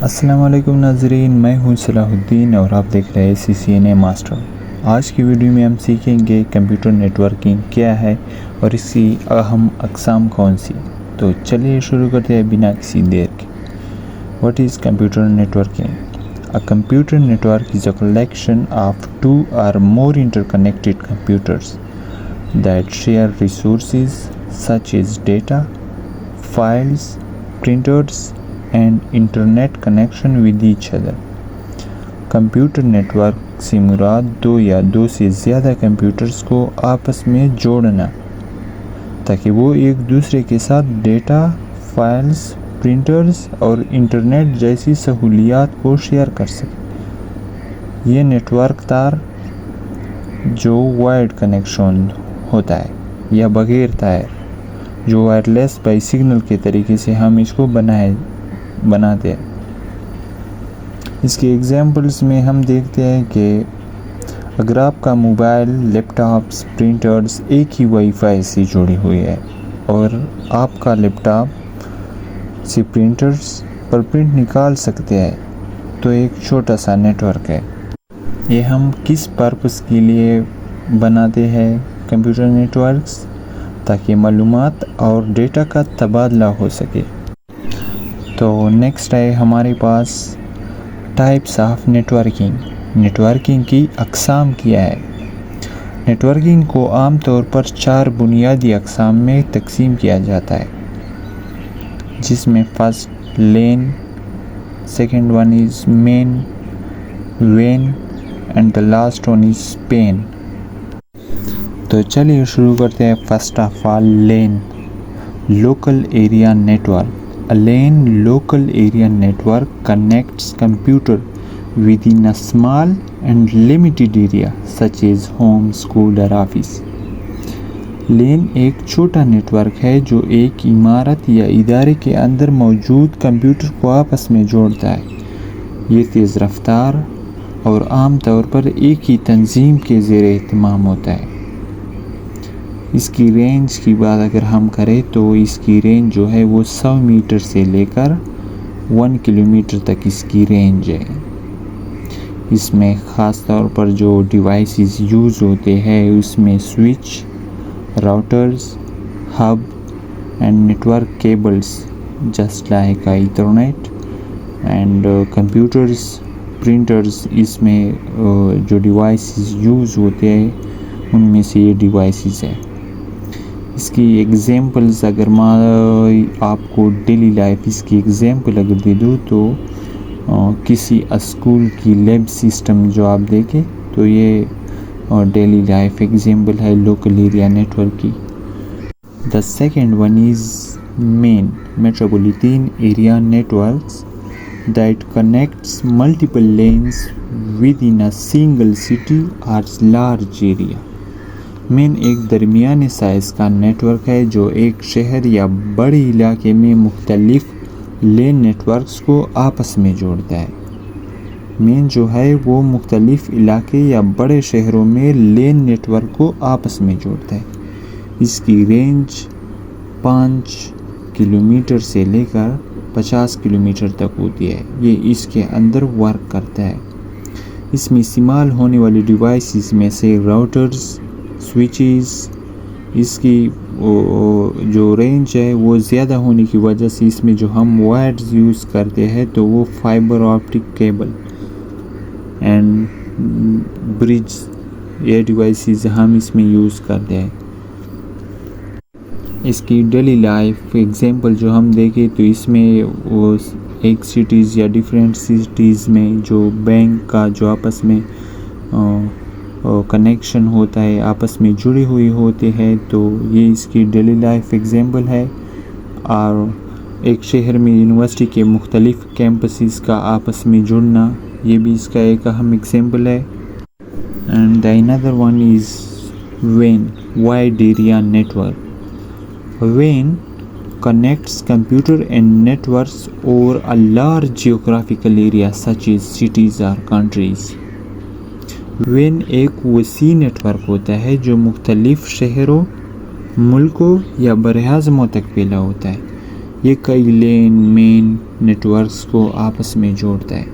السلام علیکم ناظرین، میں ہوں صلاح الدین اور آپ دیکھ رہے ہیں CCNA ماسٹر۔ آج کی ویڈیو میں ہم سیکھیں گے کمپیوٹر نیٹ ورکنگ کیا ہے اور اس کی اہم اقسام کون سی۔ تو چلیے شروع کرتے ہیں بنا کسی دیر کے۔ What is computer networking? A computer network is a collection of two or more interconnected computers that share resources such as data, files, printers, and internet connection with each other. Computer network سے مراد دو یا دو سے زیادہ computers کو آپس میں جوڑنا تاکہ وہ ایک دوسرے کے ساتھ ڈیٹا، فائلز، پرنٹرز اور انٹرنیٹ جیسی سہولیات کو شیئر کر سکیں۔ یہ نیٹ ورک تار جو وائرڈ کنیکشن ہوتا ہے یا بغیر تار جو وائرلیس بائی سگنل کے طریقے سے ہم اس کو بناتے ہیں۔ اس کے ایگزامپلز میں ہم دیکھتے ہیں کہ اگر آپ کا موبائل، لیپ ٹاپس، پرنٹرز ایک ہی وائی فائی سے جڑی ہوئی ہے اور آپ کا لیپ ٹاپ سے پرنٹرز پر پرنٹ نکال سکتے ہیں تو ایک چھوٹا سا نیٹ ورک ہے۔ یہ ہم کس پرپس کے لیے بناتے ہیں کمپیوٹر نیٹ ورکس؟ تاکہ معلومات اور ڈیٹا کا تبادلہ ہو سکے۔ تو نیکسٹ ہے ہمارے پاس types of networking. Networking کی اقسام کیا ہے؟ نیٹ ورکنگ کو عام طور پر 4 بنیادی اقسام میں تقسیم کیا جاتا ہے، جس میں first LAN, second one is MAN, وین and the last one is PAN. تو چلیے شروع کرتے ہیں۔ First of all LAN, local area network. A LAN local area network connects computer within a small and limited area such as home, school or office. LAN ایک چھوٹا net work ہے جو ایک عمارت یا ادارے کے اندر موجود کمپیوٹر کو آپس میں جوڑتا ہے۔ یہ تیز رفتار اور عام طور پر ایک ہی تنظیم کے زیر اہتمام ہوتا ہے۔ اس کی رینج کی بات اگر ہم کریں تو اس کی رینج جو ہے وہ 100 میٹر سے لے کر 1 کلومیٹر تک اس کی رینج ہے۔ اس میں خاص طور پر جو ڈیوائسز یوز ہوتے ہیں اس میں switch, routers, hub and network cables just like Ethernet and computers, printers. اس میں جو ڈیوائسز یوز ہوتے ہیں ان میں سے یہ ڈیوائسز ہے۔ اس کی ایگزامپلز اگر میں آپ کو ڈیلی لائف اس کی ایگزامپل اگر دے دوں تو کسی اسکول کی لیب سسٹم جو آپ دیکھیں تو یہ ڈیلی لائف ایگزامپل ہے لوکل ایریا نیٹ ورک کی۔ The second one is MAN metropolitan area networks that connects multiple LANs within a single city اور لارج ایریا۔ مین ایک درمیانے سائز کا نیٹ ورک ہے جو ایک شہر یا بڑے علاقے میں مختلف لین نیٹ ورکس کو آپس میں جوڑتا ہے۔ مین جو ہے وہ مختلف علاقے یا بڑے شہروں میں لین نیٹ ورک کو آپس میں جوڑتا ہے۔ اس کی رینج 5 کلومیٹر سے لے کر 50 کلومیٹر تک ہوتی ہے۔ یہ اس کے اندر ورک کرتا ہے۔ اس میں استعمال ہونے والی ڈیوائسز میں سے راؤٹرز، سوئچز، اس کی جو رینج ہے وہ زیادہ ہونے کی وجہ سے اس میں جو ہم وائرز یوز کرتے ہیں تو وہ فائبر آپٹک کیبل اینڈ برج، یہ ڈیوائسز ہم اس میں یوز کرتے ہیں۔ اس کی ڈیلی لائف ایگزامپل جو ہم دیکھیں تو اس میں وہ ایک سٹیز یا ڈیفرینٹ سٹیز میں جو بینک کا جو آپس میں کنیکشن ہوتا ہے، آپس میں جڑی ہوئی ہوتے ہیں، تو یہ اس کی ڈیلی لائف ایگزامپل ہے۔ اور ایک شہر میں یونیورسٹی کے مختلف کیمپسز کا آپس میں جڑنا، یہ بھی اس کا ایک اہم ایگزامپل ہے۔ And the another one is WAN wide area network. WAN connects computer and networks over a large geographical area such as cities or countries. When ایک وسیع نیٹ ورک ہوتا ہے جو مختلف شہروں، ملکوں یا براعظموں تک پھیلا ہوتا ہے۔ یہ کئی لین مین نیٹورکس کو آپس میں جوڑتا ہے۔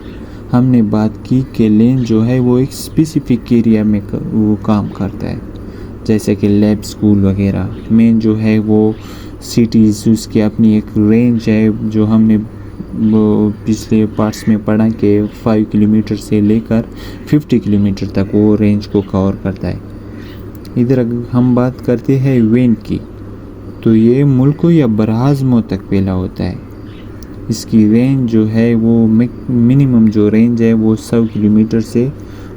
ہم نے بات کی کہ لین جو ہے وہ ایک اسپیسیفک ایریا میں وہ کام کرتا ہے، جیسے کہ لیب، اسکول وغیرہ۔ مین جو ہے وہ سٹیز، اس کی اپنی ایک رینج ہے جو ہم نے پچھلے پارٹس میں پڑھا کہ 5 کلومیٹر سے لے کر 50 کلومیٹر تک وہ رینج کو کور کرتا ہے۔ ادھر اگر ہم بات کرتے ہیں وین کی، تو یہ ملکوں یا براعظموں تک پھیلا ہوتا ہے۔ اس کی رینج جو ہے وہ منیمم جو رینج ہے وہ 100 کلومیٹر سے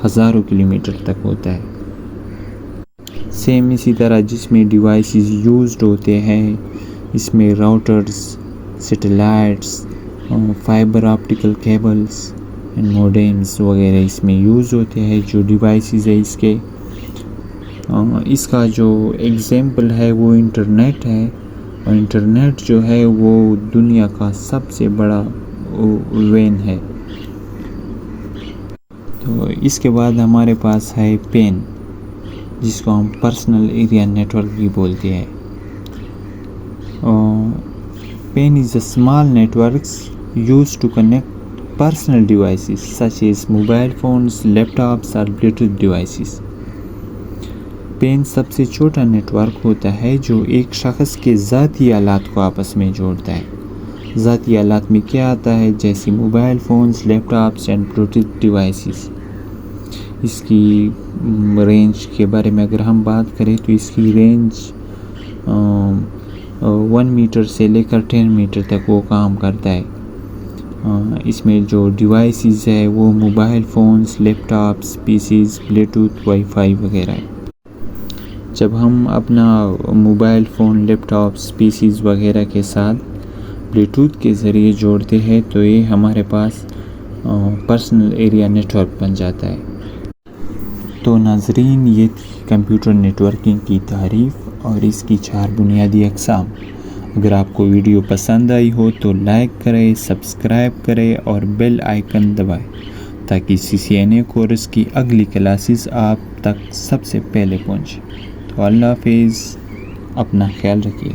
ہزاروں کلومیٹر تک ہوتا ہے۔ سیم اسی طرح جس میں ڈیوائسز یوزڈ ہوتے ہیں، اس میں routers, satellites, fibre optical cables, modems وغیرہ اس میں یوز ہوتے ہیں جو ڈیوائسز ہے اس کے۔ اس کا جو ایگزامپل ہے وہ انٹرنیٹ ہے، اور انٹرنیٹ جو ہے وہ دنیا کا سب سے بڑا وین ہے۔ تو اس کے بعد ہمارے پاس ہے پین، جس کو ہم پرسنل ایریا نیٹورک بھی بولتے ہیں۔ PAN is a small networks used to connect personal devices such as mobile phones, laptops or Bluetooth devices۔ PAN سب سے چھوٹا نیٹ ورک ہوتا ہے جو ایک شخص کے ذاتی آلات کو آپس میں جوڑتا ہے۔ ذاتی آلات میں کیا آتا ہے؟ جیسے mobile phones, laptops and Bluetooth devices. اس کی رینج کے بارے میں اگر ہم بات کریں تو اس کی رینج 1 میٹر سے لے کر 10 میٹر تک وہ کام کرتا ہے۔ اس میں جو ڈیوائسز ہے وہ موبائل فونز، لیپ tops, P Cs, Bluetooth, wi fi وغیرہ ہے۔ جب ہم اپنا موبائل فون، لیپ ٹاپس، پی سیز وغیرہ کے ساتھ بلوٹوتھ کے ذریعے جوڑتے ہیں تو یہ ہمارے پاس پرسنل ایریا نیٹورک بن جاتا ہے۔ تو ناظرین، یہ تھی کمپیوٹر نیٹورکنگ کی تعریف اور اس کی 4 بنیادی اقسام۔ اگر آپ کو ویڈیو پسند آئی ہو تو لائک کریں، سبسکرائب کریں اور بیل آئیکن دبائیں تاکہ CCNA کورس کی اگلی کلاسز آپ تک سب سے پہلے پہنچیں۔ تو اللہ حافظ، اپنا خیال رکھیے۔